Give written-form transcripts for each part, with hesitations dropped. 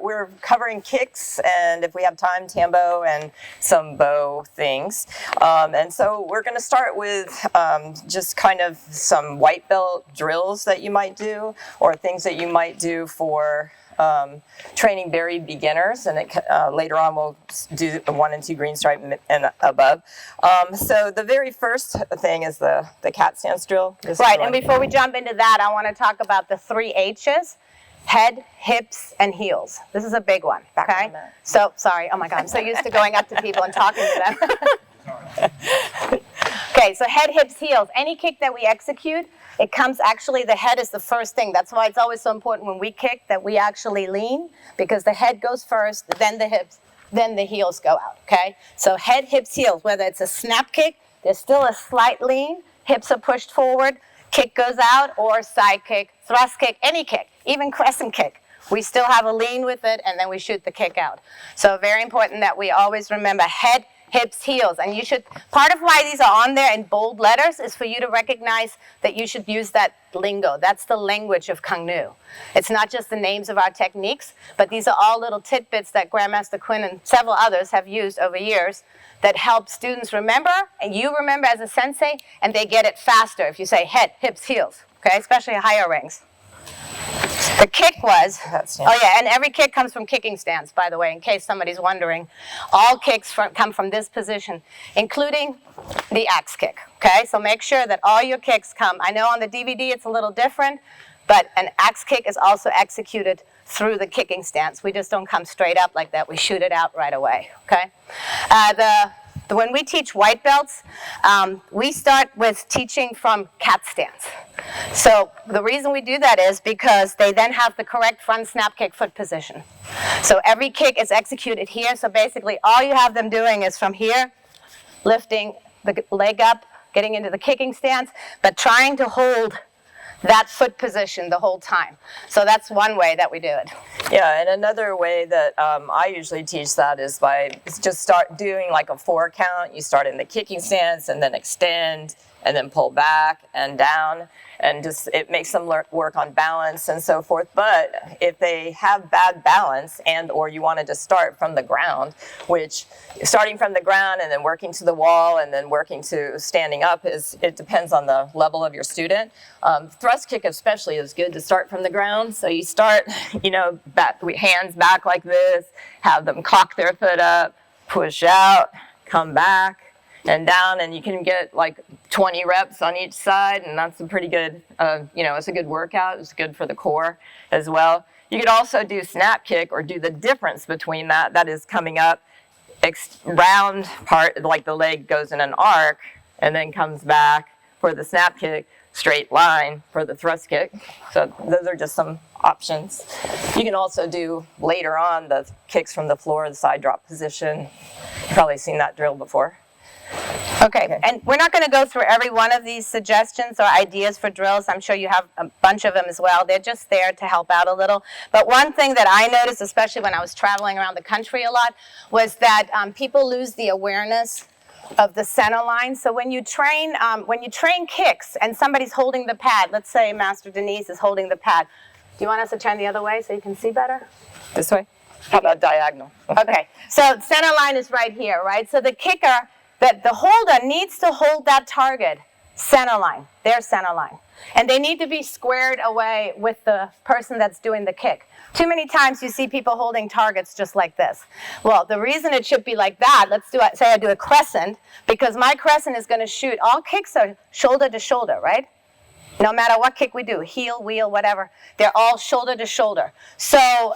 We're covering kicks, and if we have time, tambo and some bow things. And so we're going to start with just kind of some white belt drills that you might do, or things that you might do for training very beginners, and later on we'll do the 1 and 2 green stripe and above. So the very first thing is the cat stance drill. Right, and before we jump into that, I want to talk about the 3 H's. Head, hips, and heels. This is a big one, okay? So, sorry, oh my God, I'm so used to going up to people and talking to them. Okay, so head, hips, heels. Any kick that we execute, it comes actually, the head is the first thing. That's why it's always so important when we kick that we actually lean, because the head goes first, then the hips, then the heels go out, okay? So head, hips, heels, whether it's a snap kick, there's still a slight lean, hips are pushed forward, kick goes out, or side kick, thrust kick, any kick, even crescent kick. We still have a lean with it, and then we shoot the kick out. So very important that we always remember head, hips, heels. And you should, part of why these are on there in bold letters is for you to recognize that you should use that lingo. That's the language of Kung Nu. It's not just the names of our techniques, but these are all little tidbits that Grandmaster Quinn and several others have used over years that help students remember, and you remember as a sensei, and they get it faster if you say head, hips, heels, okay, especially higher ranks. The kick was, oh yeah, and every kick comes from kicking stance, by the way, in case somebody's wondering. All kicks come from this position, including the axe kick, okay? So make sure that all your kicks come. I know on the DVD it's a little different, but an axe kick is also executed through the kicking stance. We just don't come straight up like that. We shoot it out right away, okay? When we teach white belts, we start with teaching from cat stance. So the reason we do that is because they then have the correct front snap kick foot position. So every kick is executed here. So basically all you have them doing is from here, lifting the leg up, getting into the kicking stance, but trying to hold that foot position the whole time. So that's one way that we do it. Yeah, and another way that I usually teach that is by just start doing like a 4 count. You start in the kicking stance and then extend and then pull back and down, and just it makes them work on balance and so forth. But if they have bad balance and or you wanted to start from the ground, which starting from the ground and then working to the wall and then working to standing up, it depends on the level of your student. Thrust kick especially is good to start from the ground. So you start, hands back like this, have them cock their foot up, push out, come back and down, and you can get like 20 reps on each side, and that's a pretty good, it's a good workout. It's good for the core as well. You could also do snap kick or do the difference between that. That is coming up, round part, like the leg goes in an arc and then comes back for the snap kick, straight line for the thrust kick. So those are just some options. You can also do later on the kicks from the floor, the side drop position. You've probably seen that drill before. Okay, and we're not going to go through every one of these suggestions or ideas for drills. I'm sure you have a bunch of them as well. They're just there to help out a little. But one thing that I noticed, especially when I was traveling around the country a lot, was that people lose the awareness of the center line. So when you train kicks and somebody's holding the pad, let's say Master Denise is holding the pad. Do you want us to turn the other way so you can see better? This way? How about diagonal? Okay, so center line is right here, right? So the kicker, that the holder needs to hold that target center line, their center line. And they need to be squared away with the person that's doing the kick. Too many times you see people holding targets just like this. Well, the reason it should be like that, say I do a crescent, because my crescent is going to shoot. All kicks are shoulder to shoulder, right? No matter what kick we do, heel, wheel, whatever, they're all shoulder to shoulder. So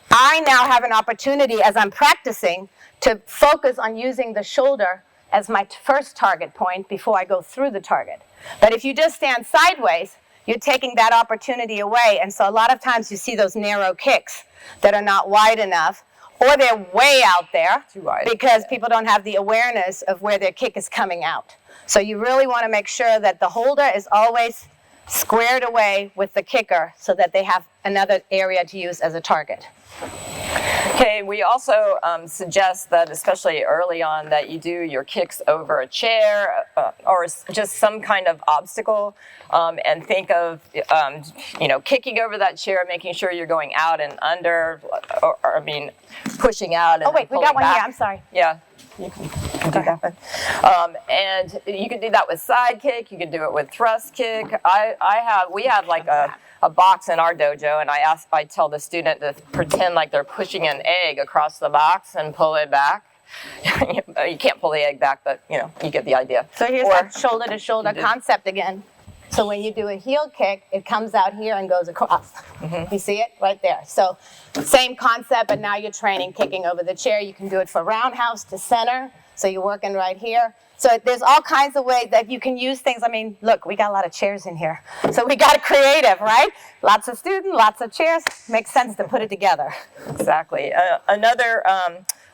I now have an opportunity as I'm practicing to focus on using the shoulder as my first target point before I go through the target. But if you just stand sideways, you're taking that opportunity away. And so a lot of times you see those narrow kicks that are not wide enough, or they're way out there because people don't have the awareness of where their kick is coming out. So you really want to make sure that the holder is always squared away with the kicker so that they have another area to use as a target. Okay, we also suggest that, especially early on, that you do your kicks over a chair or just some kind of obstacle, and think of, kicking over that chair, making sure you're going out and under, or pushing out and Oh wait, we got one back. here. I'm sorry. Yeah. You can do that one. And you can do that with side kick. You can do it with thrust kick. We have like a box in our dojo, and I tell the student to pretend like they're pushing an egg across the box and pull it back. You can't pull the egg back, but you get the idea. So here's that shoulder to shoulder concept again. So when you do a heel kick, it comes out here and goes across. You see it right there. So same concept, but now you're training kicking over the chair. You can do it for roundhouse to center. So you're working right here. So there's all kinds of ways that you can use things. I mean, look, we got a lot of chairs in here. So we got creative, right? Lots of students, lots of chairs. Makes sense to put it together. Exactly.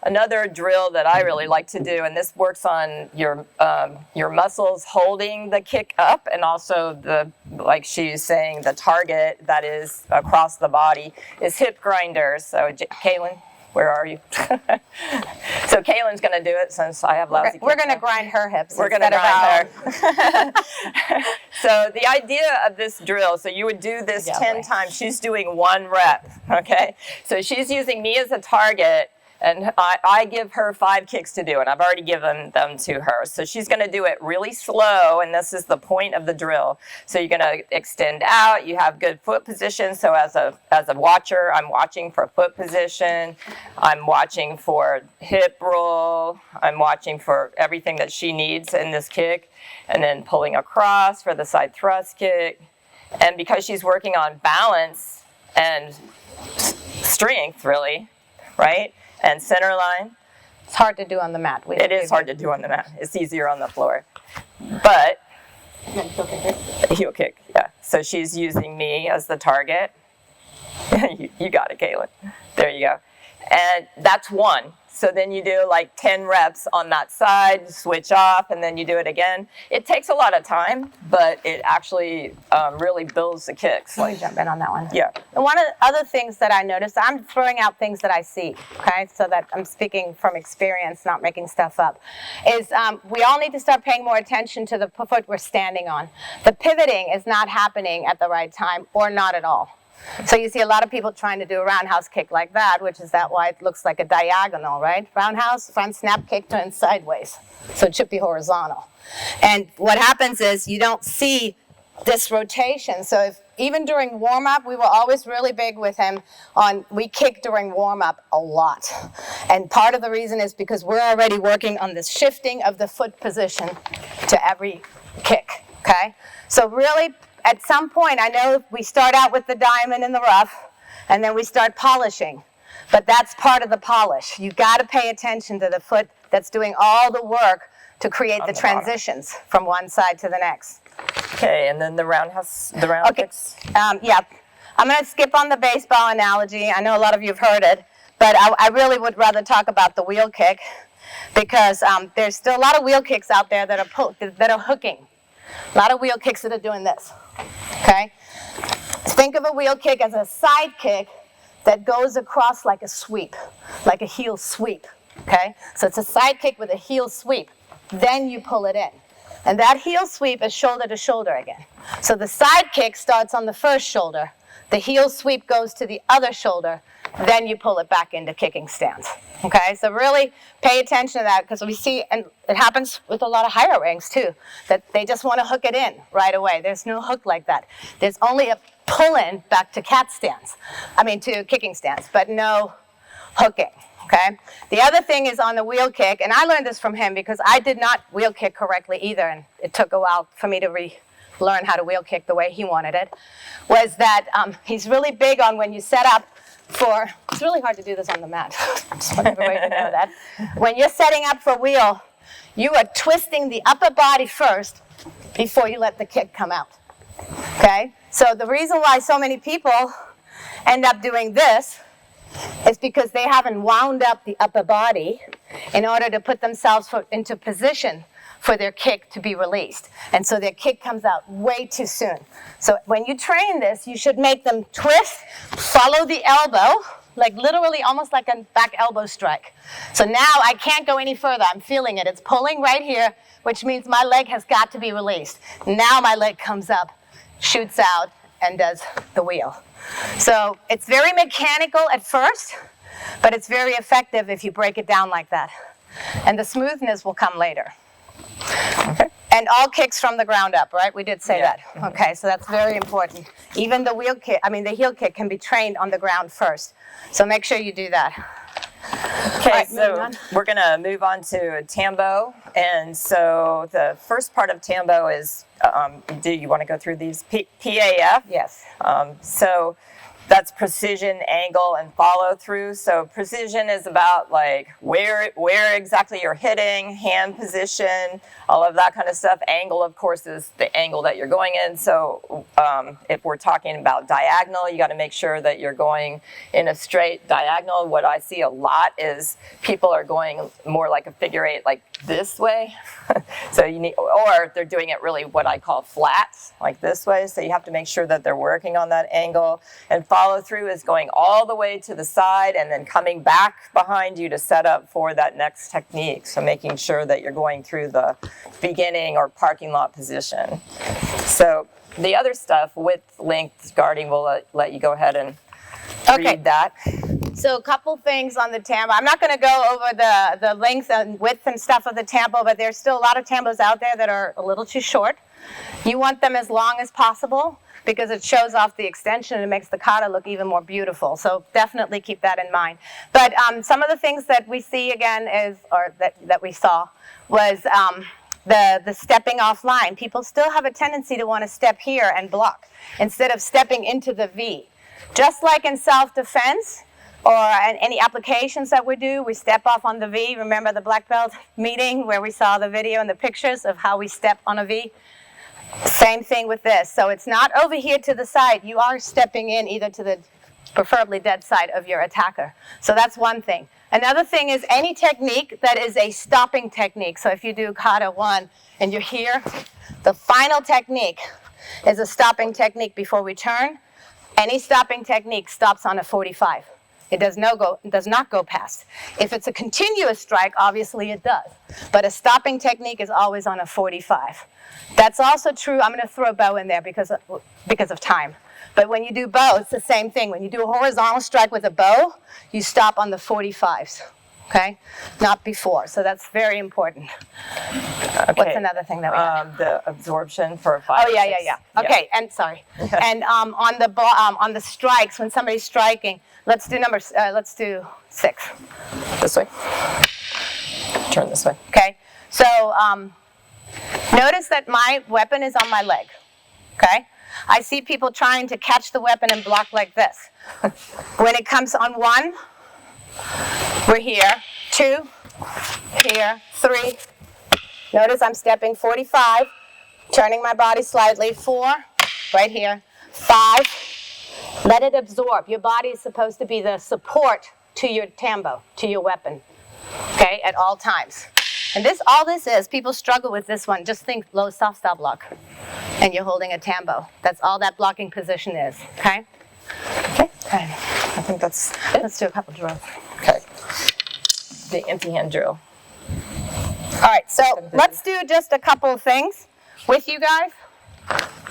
Another drill that I really like to do, and this works on your muscles holding the kick up, and also like she's saying, the target that is across the body, is hip grinders. So Kaylin, where are you? So Kaylin's going to do it since I have lousy kicks. We're going to grind her hips. We're going to grind her. So the idea of this drill, so you would do this 10 times. She's doing 1 rep, okay? So she's using me as a target, and I give her 5 kicks to do, and I've already given them to her. So she's going to do it really slow, and this is the point of the drill. So you're going to extend out. You have good foot position. So as a watcher, I'm watching for foot position. I'm watching for hip roll. I'm watching for everything that she needs in this kick, and then pulling across for the side thrust kick. And because she's working on balance and strength, really, right? And center line. It's hard to do on the mat. It is hard to do on the mat. It's easier on the floor. But heel kick, yeah. So she's using me as the target. You got it, Kaylin. There you go. And that's 1. So then you do like 10 reps on that side, switch off, and then you do it again. It takes a lot of time, but it actually really builds the kicks. Let me jump in on that one. Yeah. And one of the other things that I noticed, I'm throwing out things that I see, okay? So that I'm speaking from experience, not making stuff up, is we all need to start paying more attention to the foot we're standing on. The pivoting is not happening at the right time, or not at all. So you see a lot of people trying to do a roundhouse kick like that, which is that why it looks like a diagonal, right? Roundhouse, front snap kick turns sideways. So it should be horizontal. And what happens is you don't see this rotation. So even during warm-up, we were always really big with him we kick during warm-up a lot. And part of the reason is because we're already working on this shifting of the foot position to every kick, okay? So really, at some point, I know we start out with the diamond in the rough, and then we start polishing. But that's part of the polish. You got to pay attention to the foot that's doing all the work to create the transitions from one side to the next. Okay, and then the round kicks. Yeah, I'm going to skip on the baseball analogy. I know a lot of you have heard it, but I really would rather talk about the wheel kick, because there's still a lot of wheel kicks out there that are hooking. A lot of wheel kicks that are doing this, okay? Think of a wheel kick as a side kick that goes across like a sweep, like a heel sweep, okay? So it's a side kick with a heel sweep. Then you pull it in. And that heel sweep is shoulder to shoulder again. So the side kick starts on the first shoulder. The heel sweep goes to the other shoulder. Then you pull it back into kicking stance. Okay, so really pay attention to that, because we see, and it happens with a lot of higher ranks too, that they just want to hook it in right away. There's no hook like that. There's only a pull in back to to kicking stance, but no hooking. Okay. The other thing is on the wheel kick, and I learned this from him because I did not wheel kick correctly either, and it took a while for me to relearn how to wheel kick the way he wanted it, was that he's really big on when you set up it's really hard to do this on the mat. Just want everybody to know that. When you're setting up for wheel, you are twisting the upper body first before you let the kick come out. Okay? So the reason why so many people end up doing this is because they haven't wound up the upper body in order to put themselves into position for their kick to be released. And so their kick comes out way too soon. So when you train this, you should make them twist, follow the elbow, like literally almost like a back elbow strike. So now I can't go any further. I'm feeling it. It's pulling right here, which means my leg has got to be released. Now my leg comes up, shoots out, and does the wheel. So it's very mechanical at first, but it's very effective if you break it down like that. And the smoothness will come later. Okay. And all kicks from the ground up, right? We did say that. Okay, so that's very important. Even the the heel kick can be trained on the ground first. So make sure you do that. Okay, Right, so we're going to move on to Tambo. And so the first part of Tambo is, do you want to go through these? PAF? Yes. So that's precision, angle, and follow through. So precision is about like where exactly you're hitting, hand position, all of that kind of stuff. Angle, of course, is the angle that you're going in. So if we're talking about diagonal, you got to make sure that you're going in a straight diagonal. What I see a lot is people are going more like a figure eight, like this way. So you need, or they're doing it really what I call flats, like this way. So you have to make sure that they're working on that angle. And follow through is going all the way to the side and then coming back behind you to set up for that next technique. So making sure that you're going through the beginning or parking lot position. So the other stuff, width, length, guarding, we'll let you go ahead and read that. So a couple things on the Tambo. I'm not going to go over the length and width and stuff of the Tambo, but there's still a lot of Tambos out there that are a little too short. You want them as long as possible because it shows off the extension and it makes the kata look even more beautiful. So definitely keep that in mind. But some of the things that we see again is, or that we saw, was the stepping offline. People still have a tendency to want to step here and block instead of stepping into the V. Just like in self-defense or in any applications that we do, we step off on the V. Remember the black belt meeting where we saw the video and the pictures of how we step on a V? Same thing with this. So it's not over here to the side. You are stepping in either to the preferably dead side of your attacker. So that's one thing. Another thing is any technique that is a stopping technique. So if you do kata 1 and you're here, the final technique is a stopping technique before we turn. Any stopping technique stops on a 45. It does not go past. If it's a continuous strike, obviously it does. But a stopping technique is always on a 45. That's also true. I'm going to throw a bow in there because of time. But when you do bow, it's the same thing. When you do a horizontal strike with a bow, you stop on the 45s. Okay? Not before. So that's very important. Okay. What's another thing that we have? The absorption for 5. Oh, yeah. Okay, and sorry. And on the strikes, when somebody's striking, let's do 6. This way. Turn this way. Okay? So notice that my weapon is on my leg. Okay? I see people trying to catch the weapon and block like this. When it comes on 1, we're here. 2, here. 3. Notice I'm stepping 45, turning my body slightly. 4, right here. 5, let it absorb. Your body is supposed to be the support to your tambo, to your weapon, okay, at all times. And all this is, people struggle with this one. Just think low soft style block, and you're holding a tambo. That's all that blocking position is, okay? Okay. I think that's it. Let's do a couple drills. Okay. The empty hand drill. All right, so let's do just a couple of things with you guys.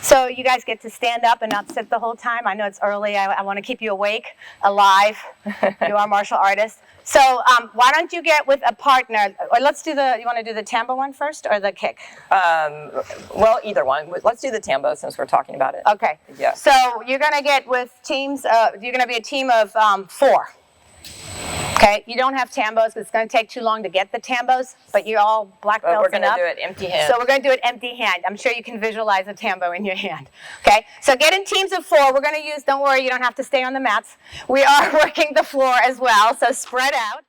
So you guys get to stand up and not sit the whole time. I know it's early. I want to keep you awake, alive. You are martial artists. So why don't you get with a partner? Or you want to do the tambo one first or the kick? Well, either one. Let's do the tambo since we're talking about it. Okay. Yeah. So you're going to get with teams, you're going to be a team of 4. Okay, you don't have tambos because it's going to take too long to get the tambos, but you're all black belts. But we're going to up. do it empty hand. So we're going to do it empty hand. I'm sure you can visualize a tambo in your hand. Okay, so get in teams of 4. We're going to use, don't worry, you don't have to stay on the mats. We are working the floor as well, so spread out.